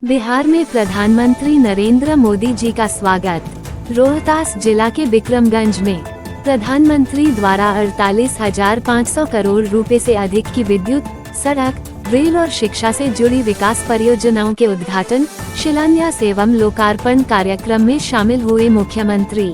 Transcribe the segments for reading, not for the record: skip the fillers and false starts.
बिहार में प्रधानमंत्री नरेंद्र मोदी जी का स्वागत। रोहतास जिला के बिक्रमगंज में प्रधानमंत्री द्वारा 48,500 करोड़ रुपए से अधिक की विद्युत, सड़क, रेल और शिक्षा से जुड़ी विकास परियोजनाओं के उद्घाटन, शिलान्यास एवं लोकार्पण कार्यक्रम में शामिल हुए मुख्यमंत्री।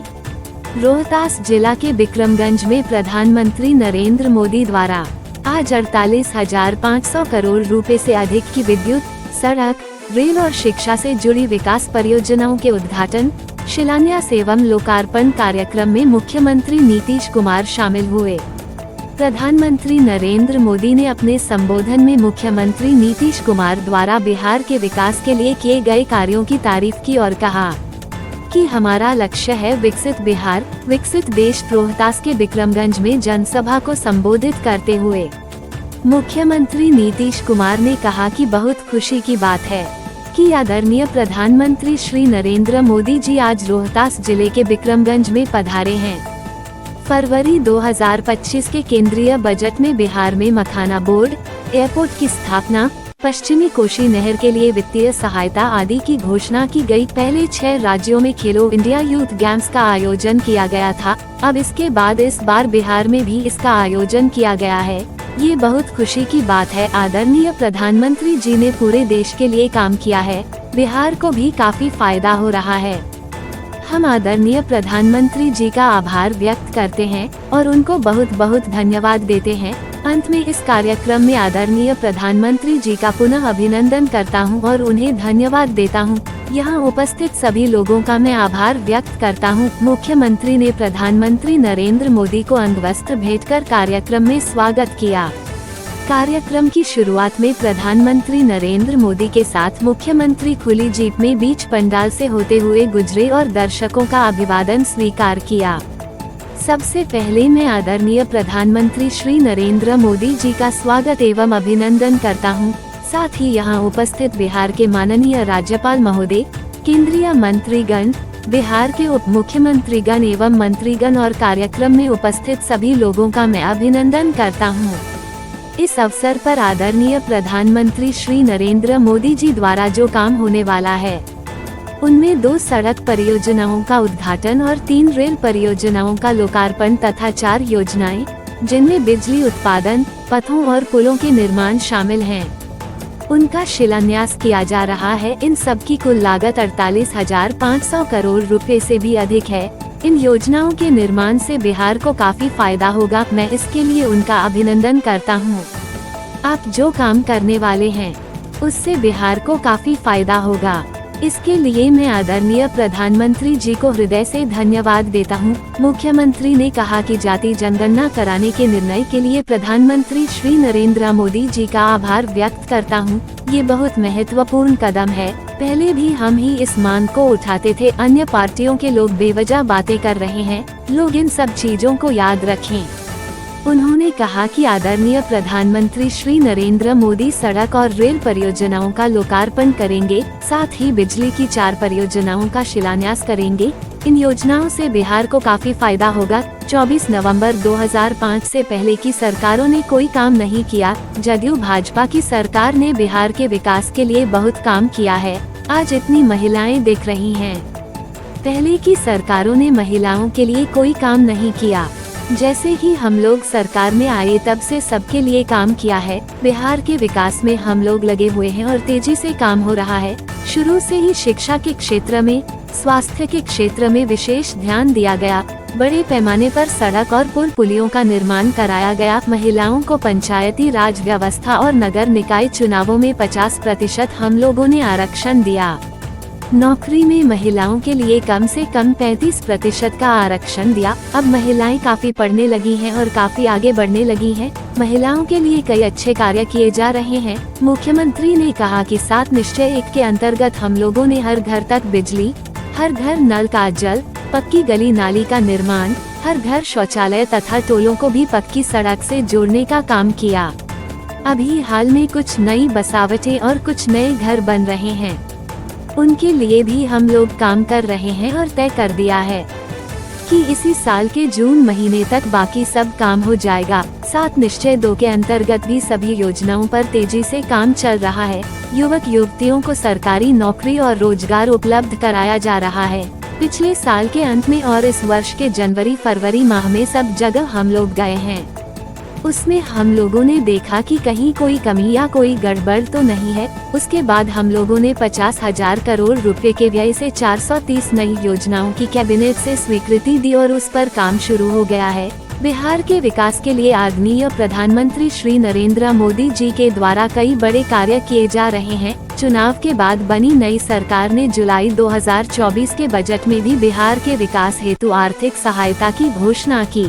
रोहतास जिला के बिक्रमगंज में प्रधानमंत्री नरेंद्र मोदी द्वारा आज 48,500 करोड़ रुपए से अधिक की विद्युत, सड़क, रेल और शिक्षा से जुड़ी विकास परियोजनाओं के उद्घाटन, शिलान्यास एवं लोकार्पण कार्यक्रम में मुख्यमंत्री नीतीश कुमार शामिल हुए। प्रधानमंत्री नरेंद्र मोदी ने अपने संबोधन में मुख्यमंत्री नीतीश कुमार द्वारा बिहार के विकास के लिए किए गए कार्यों की तारीफ की और कहा कि हमारा लक्ष्य है विकसित बिहार, विकसित देश। रोहतास के बिक्रमगंज में जनसभा को संबोधित करते हुए मुख्यमंत्री नीतीश कुमार ने कहा कि बहुत खुशी की बात है कि आदरणीय प्रधानमंत्री श्री नरेंद्र मोदी जी आज रोहतास जिले के बिक्रमगंज में पधारे हैं। फरवरी 2025 के केंद्रीय बजट में बिहार में मखाना बोर्ड, एयरपोर्ट की स्थापना, पश्चिमी कोशी नहर के लिए वित्तीय सहायता आदि की घोषणा की गई। पहले 6 राज्यों में खेलो इंडिया यूथ गेम्स का आयोजन किया गया था। अब इसके बाद इस बार बिहार में भी इसका आयोजन किया गया है। ये बहुत खुशी की बात है। आदरणीय प्रधानमंत्री जी ने पूरे देश के लिए काम किया है, बिहार को भी काफी फायदा हो रहा है। हम आदरणीय प्रधानमंत्री जी का आभार व्यक्त करते हैं और उनको बहुत बहुत धन्यवाद देते हैं। अंत में इस कार्यक्रम में आदरणीय प्रधानमंत्री जी का पुनः अभिनंदन करता हूं और उन्हें धन्यवाद देता हूं। यहां उपस्थित सभी लोगों का मैं आभार व्यक्त करता हूं। मुख्यमंत्री ने प्रधानमंत्री नरेंद्र मोदी को अंगवस्त्र भेंटकर कार्यक्रम में स्वागत किया। कार्यक्रम की शुरुआत में प्रधानमंत्री नरेंद्र मोदी के साथ मुख्यमंत्री खुली जीप में बीच पंडाल से होते हुए गुजरे और दर्शकों का अभिवादन स्वीकार किया। सबसे पहले मैं आदरणीय प्रधानमंत्री श्री नरेंद्र मोदी जी का स्वागत एवं अभिनंदन करता हूं। साथ ही यहां उपस्थित बिहार के माननीय राज्यपाल महोदय, केंद्रीय मंत्रीगण, बिहार के उप मुख्यमंत्रीगण एवं मंत्रीगण और कार्यक्रम में उपस्थित सभी लोगों का मैं अभिनंदन करता हूं। इस अवसर पर आदरणीय प्रधानमंत्री श्री नरेंद्र मोदी जी द्वारा जो काम होने वाला है उनमें 2 सड़क परियोजनाओं का उद्घाटन और 3 रेल परियोजनाओं का लोकार्पण तथा 4 योजनाएं जिनमें बिजली उत्पादन, पथों और पुलों के निर्माण शामिल हैं, उनका शिलान्यास किया जा रहा है। इन सब की कुल लागत 48,500 करोड़ रुपए से भी अधिक है। इन योजनाओं के निर्माण से बिहार को काफी फायदा होगा। मैं इसके लिए उनका अभिनंदन करता हूं। आप जो काम करने वाले हैं उससे बिहार को काफी फायदा होगा। इसके लिए मैं आदरणीय प्रधानमंत्री जी को हृदय से धन्यवाद देता हूं। मुख्यमंत्री ने कहा कि जाति जनगणना कराने के निर्णय के लिए प्रधानमंत्री श्री नरेंद्र मोदी जी का आभार व्यक्त करता हूं। ये बहुत महत्वपूर्ण कदम है। पहले भी हम ही इस मांग को उठाते थे। अन्य पार्टियों के लोग बेवजह बातें कर रहे हैं। लोग इन सब चीजों को याद रखें। उन्होंने कहा कि आदरणीय प्रधानमंत्री श्री नरेंद्र मोदी सड़क और रेल परियोजनाओं का लोकार्पण करेंगे, साथ ही बिजली की 4 परियोजनाओं का शिलान्यास करेंगे। इन योजनाओं से बिहार को काफी फायदा होगा। 24 नवंबर 2005 से पहले की सरकारों ने कोई काम नहीं किया। जदयू भाजपा की सरकार ने बिहार के विकास के लिए बहुत काम किया है। आज इतनी महिलाएं दिख रही हैं। पहले की सरकारों ने महिलाओं के लिए कोई काम नहीं किया। जैसे ही हम लोग सरकार में आए तब से सबके लिए काम किया है। बिहार के विकास में हम लोग लगे हुए हैं और तेजी से काम हो रहा है। शुरू से ही शिक्षा के क्षेत्र में, स्वास्थ्य के क्षेत्र में विशेष ध्यान दिया गया। बड़े पैमाने पर सड़क और पुल पुलियों का निर्माण कराया गया। महिलाओं को पंचायती राज व्यवस्था और नगर निकाय चुनावों में 50% हम लोगों ने आरक्षण दिया। नौकरी में महिलाओं के लिए कम से कम 35% का आरक्षण दिया। अब महिलाएं काफी पढ़ने लगी हैं और काफी आगे बढ़ने लगी हैं। महिलाओं के लिए कई अच्छे कार्य किए जा रहे हैं। मुख्यमंत्री ने कहा कि 7 निश्चय 1 के अंतर्गत हम लोगों ने हर घर तक बिजली, हर घर नल का जल, पक्की गली नाली का निर्माण, हर घर शौचालय तथा टोलों को भी पक्की सड़क से जोड़ने का काम किया। अभी हाल में कुछ नई बसावटें और कुछ नए घर बन रहे हैं, उनके लिए भी हम लोग काम कर रहे हैं और तय कर दिया है। कि इसी साल के जून महीने तक बाकी सब काम हो जाएगा। 7 निश्चय 2 के अंतर्गत भी सभी योजनाओं पर तेजी से काम चल रहा है। युवक युवतियों को सरकारी नौकरी और रोजगार उपलब्ध कराया जा रहा है। पिछले साल के अंत में और इस वर्ष के जनवरी फरवरी माह में सब जगह हम लोग गए हैं। उसमें हम लोगों ने देखा कि कहीं कोई कमी या कोई गड़बड़ तो नहीं है। उसके बाद हम लोगों ने 50,000 करोड़ रुपए के व्यय से 430 नई योजनाओं की कैबिनेट से स्वीकृति दी और उस पर काम शुरू हो गया है। बिहार के विकास के लिए आदरणीय प्रधानमंत्री श्री नरेंद्र मोदी जी के द्वारा कई बड़े कार्य किए जा रहे हैं। चुनाव के बाद बनी नई सरकार ने जुलाई 2024 के बजट में भी बिहार के विकास हेतु आर्थिक सहायता की घोषणा की।